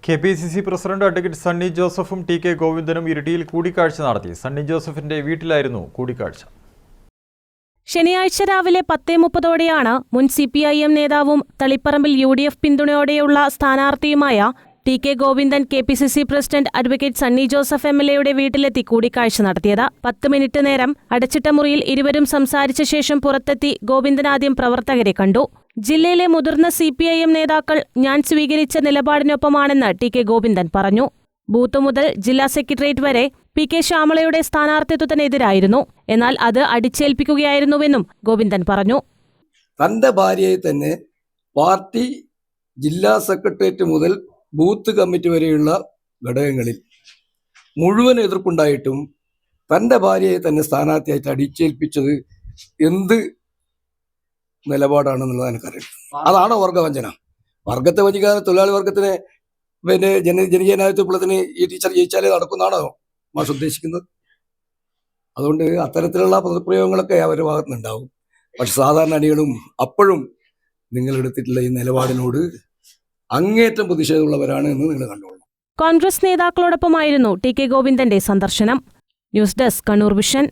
KPCC president advocate Sunny ജോസഫും TK. ഗോവിന്ദനും ഇരിട്ടിയിൽ കൂടിക്കാഴ്ച നടത്തി. സണ്ണി ജോസഫിന്റെ വീട്ടിലായിരുന്നു കൂടിക്കാഴ്ച. ശനിയാഴ്ച രാവിലെ 10:30 മുൻ CPIM നേതാവും തളിപ്പറമ്പിൽ UDF പിന്തുണയോടെയുള്ള സ്ഥാനാർത്ഥിയുമായ T K. Govindan KPCC president advocate Sunny Joseph MLAയുടെ വീട്ടിലെത്തി കൂടിക്കാഴ്ച നടത്തിയത്. 10 മിനിറ്റ് നേരം അടച്ചിട്ട മുറിയിൽ ഇരുവരും സംസാരിച്ച ശേഷം പുറത്തെത്തി ഗോവിന്ദൻ ആദ്യം പ്രവർത്തകരെ കണ്ടു. ജില്ലയിലെ മുതിർന്ന CPIM നേതാക്കൾ ഞാൻ സ്വീകരിച്ച നിലപാടിനൊപ്പമാണെന്ന് ടി.കെ. ഗോവിന്ദൻ പറഞ്ഞു. ബൂത്ത് മുതൽ ജില്ലാ സെക്രട്ടേറിയറ്റ് വരെ P.K. ശ്യാമളയുടെ സ്ഥാനാർത്ഥിത്വത്തിനെതിരായിരുന്നു. എന്നാൽ അത് അടിച്ചേൽപ്പിക്കുകയായിരുന്നുവെന്നും ഗോവിന്ദൻ പറഞ്ഞു. തന്റെ ഭാര്യയെ തന്നെ പാർട്ടി ജില്ലാ സെക്രട്ടേറിയറ്റ് മുതൽ ബൂത്ത് കമ്മിറ്റി വരെയുള്ള ഘടകങ്ങളിൽ മുഴുവൻ എതിർപ്പുണ്ടായിട്ടും തന്റെ ഭാര്യയെ തന്നെ സ്ഥാനാർത്ഥിയായിട്ട് അടിച്ചേൽപ്പിച്ചത് എന്ത് നിലപാടാണെന്നുള്ളത് എനിക്കറിയാം. അതാണോ വർഗവഞ്ചന? വർഗത്തെ വഞ്ചിക്കാൻ തൊഴിലാളി വർഗത്തിന് ജനകീയനായത്വ വിപ്ലവത്തിന് ഈ ടീച്ചർ ജയിച്ചാലേ നടക്കുന്നതാണോ മാഷ് ഉദ്ദേശിക്കുന്നത്? അതുകൊണ്ട് അത്തരത്തിലുള്ള പദപ്രയോഗങ്ങളൊക്കെ അവരുടെ ഭാഗത്തുനിന്നുണ്ടാവും. പക്ഷെ സാധാരണ അണികളും അപ്പോഴും നിങ്ങളെടുത്തിട്ടുള്ള ഈ നിലപാടിനോട് അങ്ങേറ്റം പ്രതിഷേധമുള്ളവരാണ് എന്ന് നിങ്ങൾ കണ്ടോളൂ. കോൺഗ്രസ് നേതാക്കളോടൊപ്പമായിരുന്നു ടി.കെ. ഗോവിന്ദന്റെ സന്ദർശനം. News desk Kannur vision.